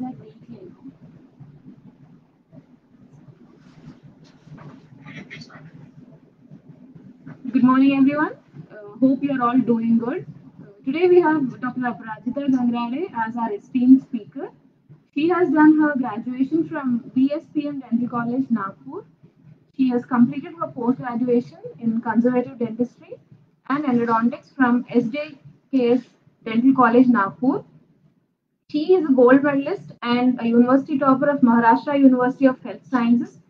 that very clear. Good morning, everyone. Hope you are all doing good. Today we have Dr. Aparajita Gangrale as our esteemed speaker. She has done her graduation from BSPM Dental College, Nagpur. She has completed her post-graduation in conservative dentistry and endodontics from SJKS Dental College, Nagpur. She is a gold medalist and a university topper of Maharashtra University of Health Sciences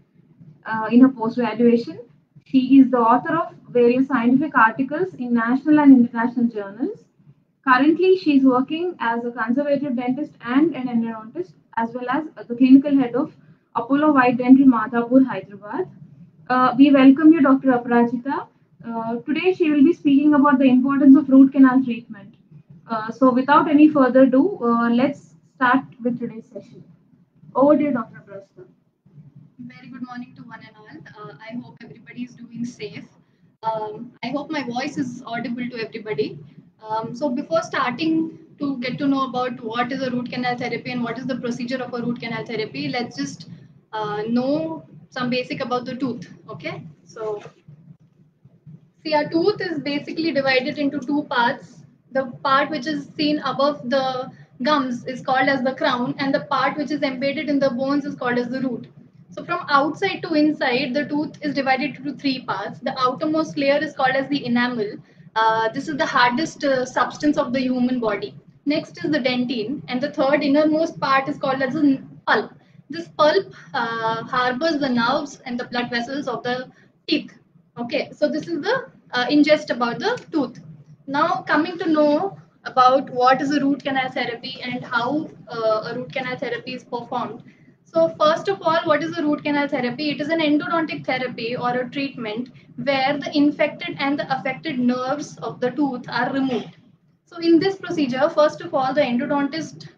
in her post-graduation. She is the author of various scientific articles in national and international journals. Currently, she is working as a conservative dentist and an endodontist, as well as the clinical head of Apollo White Dental, Madhapur, Hyderabad. We welcome you, Dr. Aparajita. Today, she will be speaking about the importance of root canal treatment. So, without any further ado, let's start with today's session. Over to you, Dr. Aparajita. Very good morning to one and all. I hope everybody is doing safe. I hope my voice is audible to everybody. So before starting to get to know about what is a root canal therapy and what is the procedure of a root canal therapy, let's just know some basic about the tooth. Okay, so see, our tooth is basically divided into two parts. The part which is seen above the gums is called as the crown, and the part which is embedded in the bones is called as the root. So, from outside to inside, the tooth is divided into three parts. The outermost layer is called as the enamel. This is the hardest substance of the human body. Next is the dentine, and the third innermost part is called as the pulp. This pulp harbors the nerves and the blood vessels of the teeth. Okay, so this is the ingest about the tooth. Now, coming to know about what is a root canal therapy and how a root canal therapy is performed. So, first of all, what is a root canal therapy? It is an endodontic therapy or a treatment where the infected and the affected nerves of the tooth are removed. So in this procedure, first of all, the endodontist,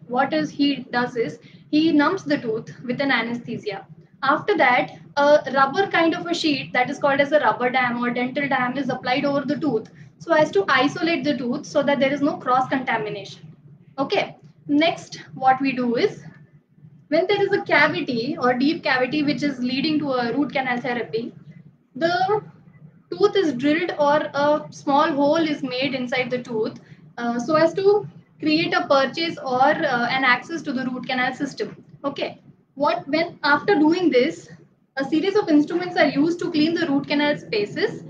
he does is he numbs the tooth with an anesthesia. After that, a rubber kind of a sheet that is called as a rubber dam or dental dam is applied over the tooth so as to isolate the tooth so that there is no cross contamination. Okay. Next, what we do is when there is a cavity or deep cavity which is leading to a root canal therapy, the tooth is drilled or a small hole is made inside the tooth so as to create a purchase or an access to the root canal system. Okay. What when after doing this, a series of instruments are used to clean the root canal spaces.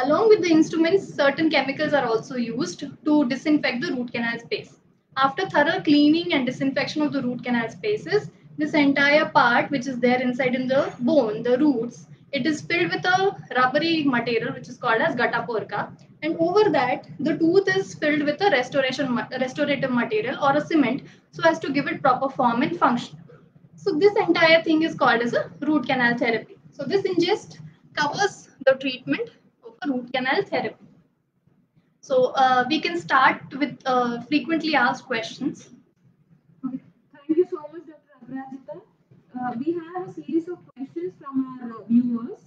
Along with the instruments, certain chemicals are also used to disinfect the root canal space. After thorough cleaning and disinfection of the root canal spaces, this entire part which is there inside in the bone, the roots, it is filled with a rubbery material which is called as gutta porca. And over that, the tooth is filled with a restorative material or a cement so as to give it proper form and function. So this entire thing is called as a root canal therapy. So this ingest covers the treatment of a root canal therapy. So we can start with frequently asked questions. Okay. Thank you so much, Dr. Aparajita. We have a series of questions from our viewers.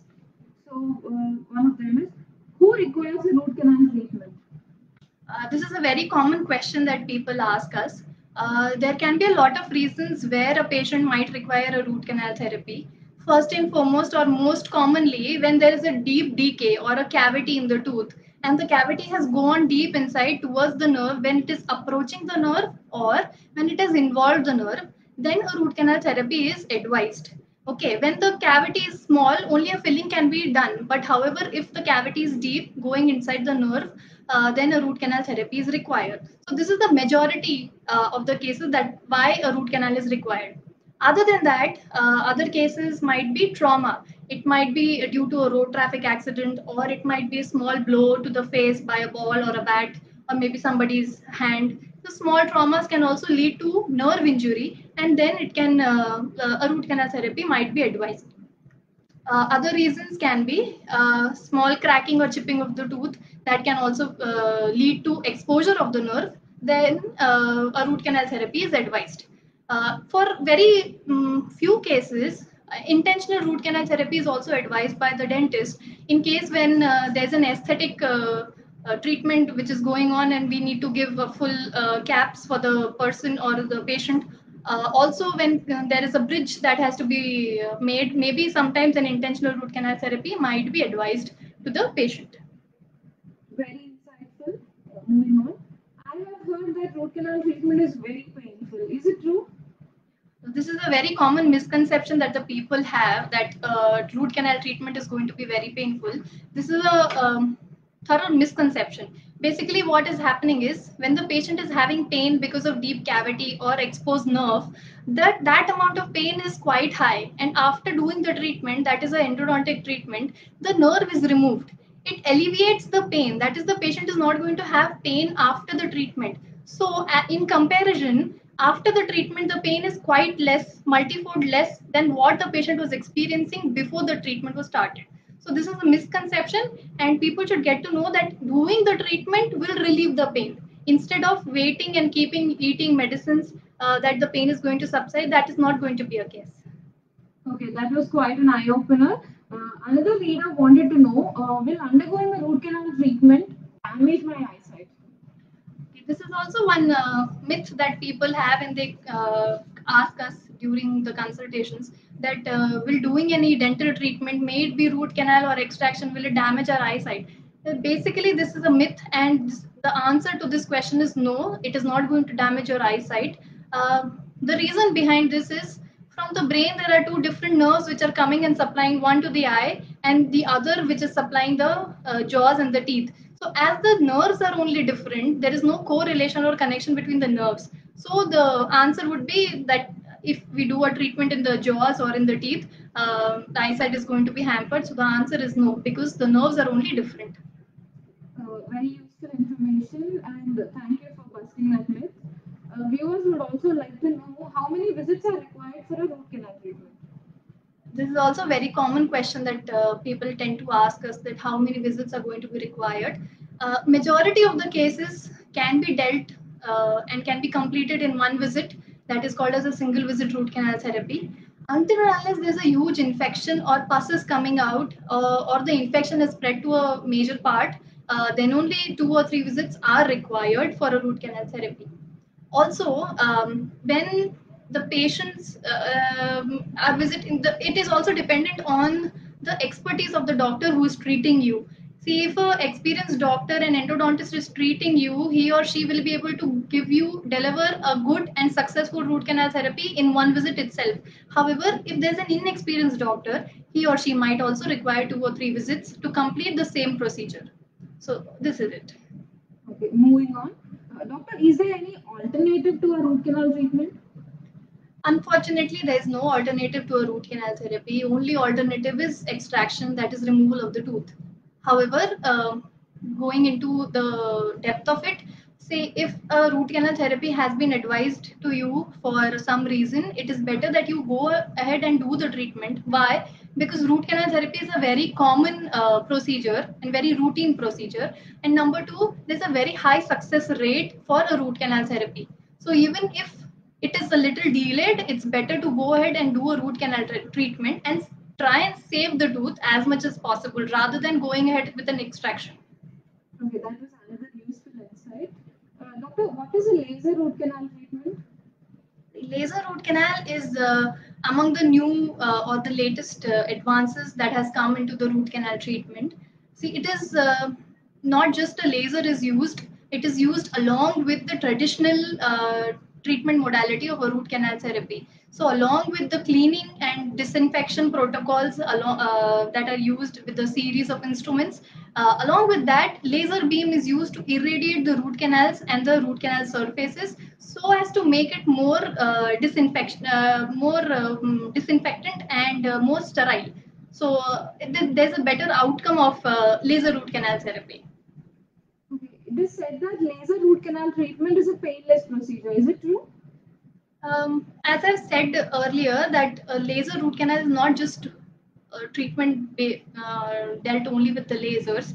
So, one of them is, who requires a root canal treatment? This is a very common question that people ask us. There can be a lot of reasons where a patient might require a root canal therapy. First and foremost, or most commonly, when there is a deep decay or a cavity in the tooth, and the cavity has gone deep inside towards the nerve when it is approaching the nerve or when it has involved the nerve, then a root canal therapy is advised. Okay, when the cavity is small, only a filling can be done. But however, if the cavity is deep, going inside the nerve, then a root canal therapy is required. So this is the majority of the cases that why a root canal is required. Other than that, other cases might be trauma. It might be due to a road traffic accident, or it might be a small blow to the face by a ball or a bat, or maybe somebody's hand. The small traumas can also lead to nerve injury, and then it can a root canal therapy might be advised. Other reasons can be small cracking or chipping of the tooth that can also lead to exposure of the nerve. Then a root canal therapy is advised. For very few cases, intentional root canal therapy is also advised by the dentist in case when there's an aesthetic treatment which is going on and we need to give full caps for the person or the patient Also, when there is a bridge that has to be made, maybe sometimes an intentional root canal therapy might be advised to the patient. Very insightful. Moving on. I have heard that root canal treatment is very painful. Is it true? This is a very common misconception that the people have, that root canal treatment is going to be very painful. This is a thorough misconception. Basically, what is happening is when the patient is having pain because of deep cavity or exposed nerve, that amount of pain is quite high. And after doing the treatment, that is an endodontic treatment, the nerve is removed. It alleviates the pain. That is, the patient is not going to have pain after the treatment. So, in comparison, after the treatment, the pain is quite less, multifold less than what the patient was experiencing before the treatment was started. So, this is a misconception, and people should get to know that doing the treatment will relieve the pain. Instead of waiting and keeping eating medicines that the pain is going to subside, that is not going to be a case. Okay, that was quite an eye opener. Another reader wanted to know, will undergoing a root canal treatment damage my eyesight? This is also one myth that people have, and they ask us during the consultations that will doing any dental treatment, may it be root canal or extraction, will it damage our eyesight? Basically, this is a myth, and the answer to this question is no, it is not going to damage your eyesight. The reason behind this is, from the brain there are two different nerves which are coming and supplying, one to the eye and the other which is supplying the jaws and the teeth. So as the nerves are only different, there is no correlation or connection between the nerves. So the answer would be that if we do a treatment in the jaws or in the teeth, the eyesight is going to be hampered. So the answer is no, because the nerves are only different. Very useful information, and thank you for busting that myth. Viewers would also like to know how many visits are required for a root canal treatment. This is also a very common question that people tend to ask us, that how many visits are going to be required. Majority of the cases can be dealt and can be completed in one visit, that is called as a single visit root canal therapy. Until and unless there's a huge infection or pus is coming out, or the infection has spread to a major part, then only 2 or 3 visits are required for a root canal therapy. Also, when the patients are visiting, it is also dependent on the expertise of the doctor who is treating you. See, if a experienced doctor and endodontist is treating you, he or she will be able to deliver a good and successful root canal therapy in one visit itself. However, if there's an inexperienced doctor, he or she might also require 2 or 3 visits to complete the same procedure. So this is it. Okay, moving on. Doctor, is there any alternative to a root canal treatment? Unfortunately, there is no alternative to a root canal therapy. Only alternative is extraction, that is removal of the tooth. However, going into the depth of it, say if a root canal therapy has been advised to you for some reason, it is better that you go ahead and do the treatment. Why? Because root canal therapy is a very common procedure and very routine procedure. And number two, there's a very high success rate for a root canal therapy. So even if it is a little delayed, it's better to go ahead and do a root canal treatment and try and save the tooth as much as possible rather than going ahead with an extraction. Okay, that was another useful insight. Doctor, what is a laser root canal treatment? Laser root canal is among the new or the latest advances that has come into the root canal treatment. See, it is not just a laser is used, it is used along with the traditional treatment modality of a root canal therapy. So along with the cleaning and disinfection protocols that are used with a series of instruments, along with that, laser beam is used to irradiate the root canals and the root canal surfaces so as to make it more disinfectant and more sterile. So there's a better outcome of laser root canal therapy. Okay, it is said that laser root canal treatment is a painless procedure. Is it true? As I've said earlier, that laser root canal is not just treatment dealt only with the lasers.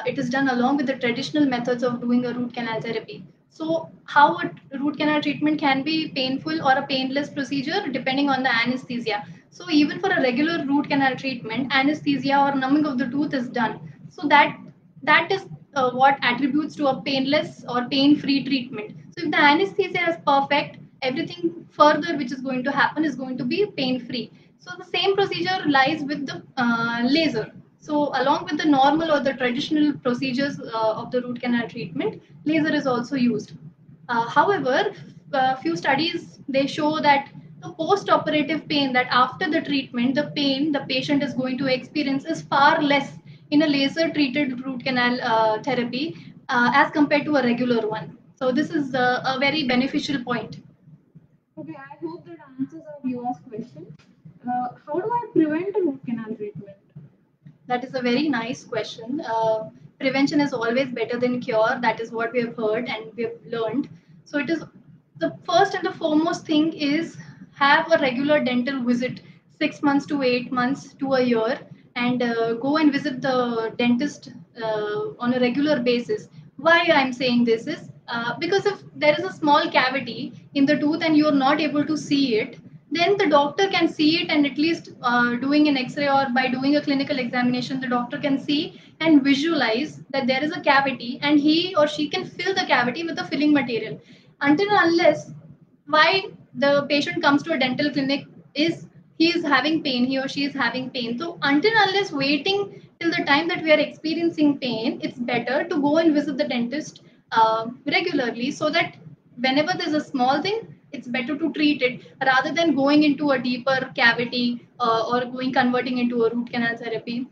It is done along with the traditional methods of doing a root canal therapy. So, how a root canal treatment can be painful or a painless procedure depending on the anesthesia. So, even for a regular root canal treatment, anesthesia or numbing of the tooth is done. So that is what attributes to a painless or pain-free treatment. So, if the anesthesia is perfect, everything further which is going to happen is going to be pain free. So the same procedure lies with the laser. So along with the normal or the traditional procedures of the root canal treatment, laser is also used. However, few studies they show that the post-operative pain, that after the treatment, the pain the patient is going to experience is far less in a laser-treated root canal therapy as compared to a regular one. So this is a very beneficial point. Okay, I hope that answers our viewers' question. How do I prevent a root canal treatment? That is a very nice question. Prevention is always better than cure. That is what we have heard and we have learned. So it is the first and the foremost thing is have a regular dental visit, 6 months to 8 months to a year, and go and visit the dentist on a regular basis. Why I'm saying this is because if there is a small cavity in the tooth and you are not able to see it, then the doctor can see it, and at least doing an x-ray or by doing a clinical examination the doctor can see and visualize that there is a cavity, and he or she can fill the cavity with the filling material. Until and unless why the patient comes to a dental clinic is he is having pain, he or she is having pain. So until and unless waiting till the time that we are experiencing pain, it's better to go and visit the dentist regularly, so that whenever there's a small thing, it's better to treat it rather than going into a deeper cavity or going converting into a root canal therapy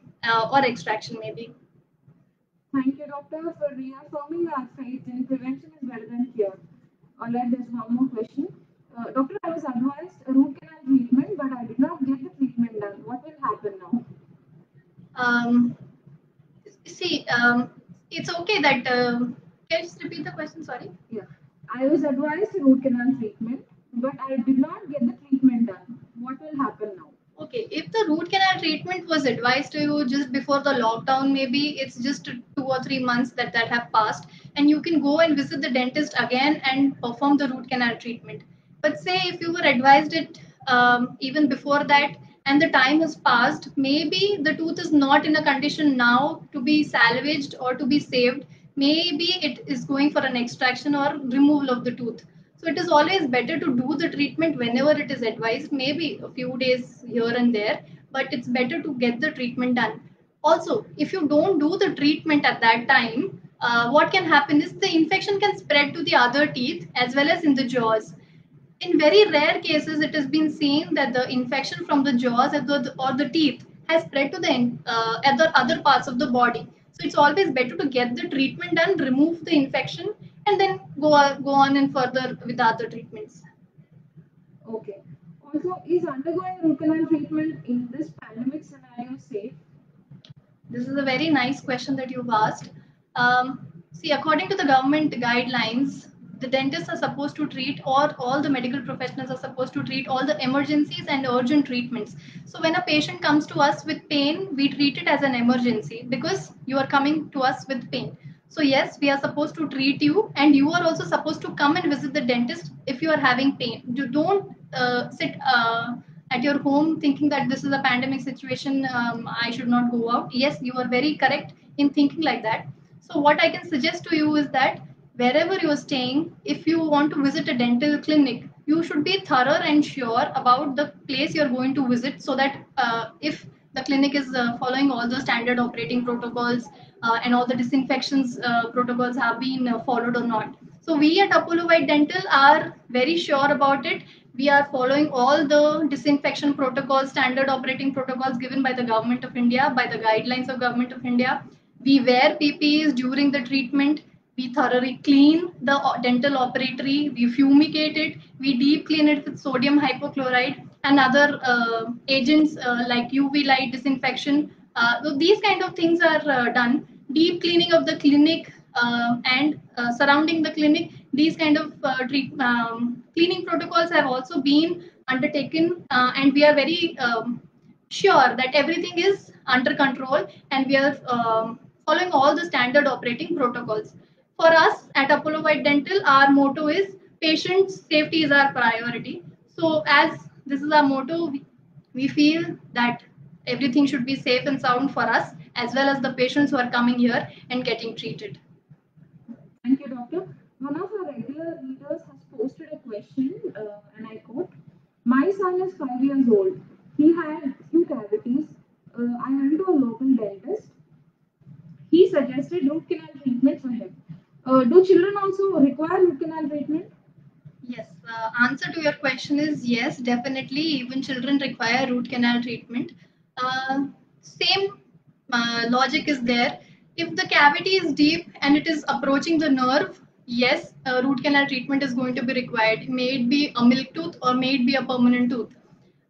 or extraction maybe. Thank you, doctor, for reaffirming our faith in prevention is better than cure. All right, there's one more question. Doctor, I was advised a root canal treatment, but I did not get the treatment done. What will happen now? Um, see, it's okay that. Can you just repeat the question? Sorry. Yeah, I was advised a root canal treatment, but I did not get the treatment done. What will happen now? Okay, if the root canal treatment was advised to you just before the lockdown, maybe it's just 2 or 3 months that have passed, and you can go and visit the dentist again and perform the root canal treatment. But say if you were advised it even before that, and the time has passed, maybe the tooth is not in a condition now to be salvaged or to be saved. Maybe it is going for an extraction or removal of the tooth. So it is always better to do the treatment whenever it is advised, maybe a few days here and there, but it's better to get the treatment done. Also, if you don't do the treatment at that time, what can happen is the infection can spread to the other teeth as well as in the jaws. In very rare cases, it has been seen that the infection from the jaws or the teeth has spread to the other parts of the body. So it's always better to get the treatment done, remove the infection, and then go on and further with the other treatments. Okay. Also, is undergoing root canal treatment in this pandemic scenario safe? This is a very nice question that you've asked. See, according to the government guidelines, the dentists are supposed to treat, or all the medical professionals are supposed to treat all the emergencies and urgent treatments. So when a patient comes to us with pain, we treat it as an emergency because you are coming to us with pain. So yes, we are supposed to treat you, and you are also supposed to come and visit the dentist if you are having pain. You don't sit at your home thinking that this is a pandemic situation, I should not go out. Yes, you are very correct in thinking like that. So what I can suggest to you is that wherever you are staying, if you want to visit a dental clinic, you should be thorough and sure about the place you're going to visit, so that if the clinic is following all the standard operating protocols and all the disinfections protocols have been followed or not. So we at Apollo White Dental are very sure about it. We are following all the disinfection protocols, standard operating protocols given by the government of India, by the guidelines of government of India. We wear PPEs during the treatment. We thoroughly clean the dental operatory. We fumigate it. We deep clean it with sodium hypochlorite and other agents like UV light disinfection. So these kind of things are done. Deep cleaning of the clinic and surrounding the clinic. These kind of cleaning protocols have also been undertaken, and we are very sure that everything is under control, and we are following all the standard operating protocols. For us at Apollo White Dental, our motto is patient safety is our priority. So, as this is our motto, we feel that everything should be safe and sound for us as well as the patients who are coming here and getting treated. Thank you, doctor. One of our regular readers has posted a question. son is 5 years old. He had few cavities. I went to a local dentist. He suggested root canal treatment for him. Do children also require root canal treatment? Yes, answer to your question is yes, definitely. Even children require root canal treatment. Same logic is there. If the cavity is deep and it is approaching the nerve, yes, root canal treatment is going to be required. May it be a milk tooth or may it be a permanent tooth.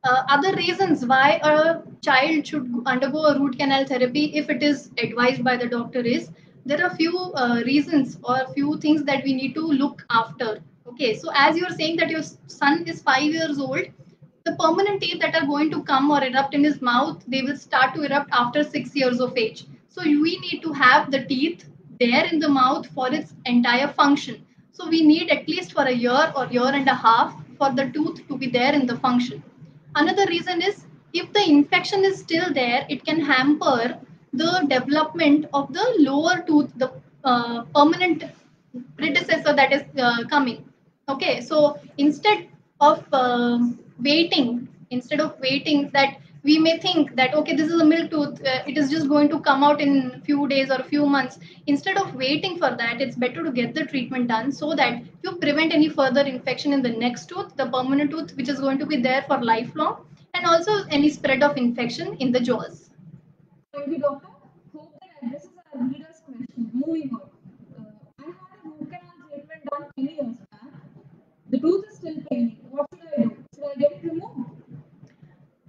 Other reasons why a child should undergo a root canal therapy if it is advised by the doctor is there are few reasons or few things that we need to look after. Okay, so as you are saying that your son is 5 years old, the permanent teeth that are going to come or erupt in his mouth, they will start to erupt after 6 years of age. So we need to have the teeth there in the mouth for its entire function. So we need at least for a year or year and a half for the tooth to be there in the function. Another reason is if the infection is still there, it can hamper the development of the lower tooth, the permanent predecessor that is coming. Okay, so instead of waiting that we may think that okay, this is a milk tooth, it is just going to come out in few days or few months. Instead of waiting for that, it's better to get the treatment done so that you prevent any further infection in the next tooth, the permanent tooth, which is going to be there for lifelong, and also any spread of infection in the jaws. Thank you, doctor. Hope that addresses our reader's question. Moving on. I had a root canal treatment done many years back. The tooth is still paining. What should I do? Should I get it removed?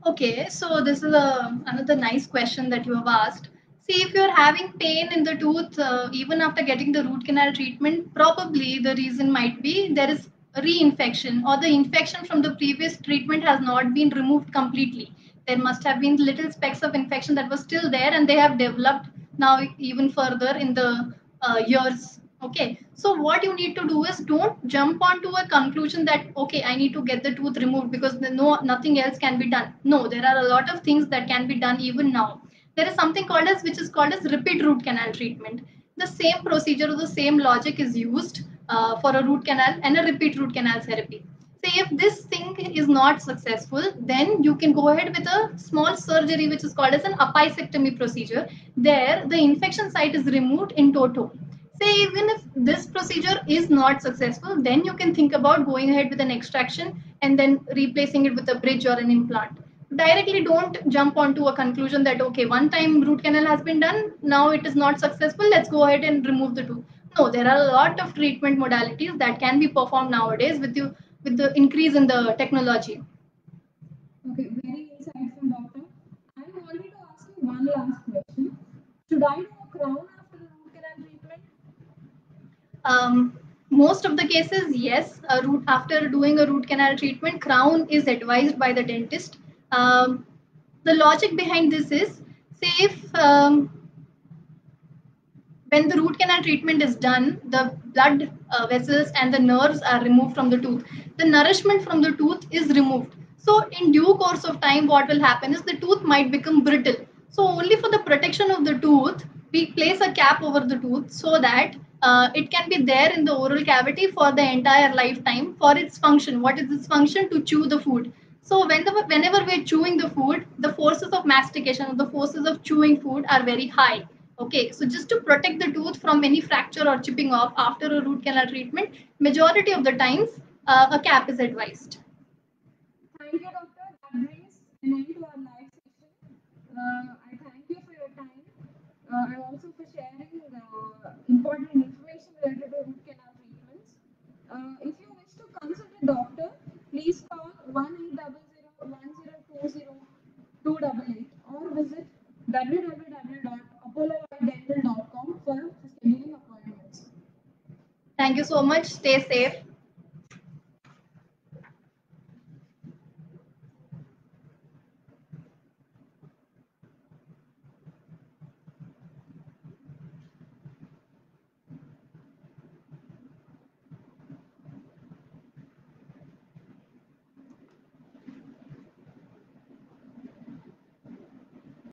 Okay, so this is another nice question that you have asked. See, if you're having pain in the tooth, even after getting the root canal treatment, probably the reason might be there is reinfection or the infection from the previous treatment has not been removed completely. There must have been little specks of infection that was still there and they have developed now even further in the years. Okay, so what you need to do is don't jump onto a conclusion that okay, I need to get the tooth removed because no nothing else can be done. No, there are a lot of things that can be done even now. There is something called as which is called as repeat root canal treatment. The same procedure or the same logic is used for a root canal and a repeat root canal therapy. Say if this thing is not successful, then you can go ahead with a small surgery which is called as an apicectomy procedure. There, the infection site is removed in toto. Say even if this procedure is not successful, then you can think about going ahead with an extraction and then replacing it with a bridge or an implant. Directly don't jump onto a conclusion that okay, one time root canal has been done, now it is not successful, let's go ahead and remove the tooth. No, there are a lot of treatment modalities that can be performed nowadays with the increase in the technology. Okay, very insightful, doctor. I wanted to ask you one last question. Should I do a crown after the root canal treatment? Most of the cases, yes. After doing a root canal treatment, crown is advised by the dentist. The logic behind this is, say if when the root canal treatment is done, the blood vessels and the nerves are removed from the tooth. The nourishment from the tooth is removed. So, in due course of time, what will happen is the tooth might become brittle. So, only for the protection of the tooth, we place a cap over the tooth so that it can be there in the oral cavity for the entire lifetime for its function. What is its function? To chew the food. So, whenever we're chewing the food, the forces of mastication or the forces of chewing food are very high. Okay, so just to protect the tooth from any fracture or chipping off after a root canal treatment, majority of the times a cap is advised. Thank you, doctor. That brings an end to our live session. I thank you for your time and also for sharing important information related to root canal treatments. If you wish to consult a doctor, please call 1-800-1020-288 or visit www.apollodental.com for scheduling appointments. Thank you so much. Stay safe.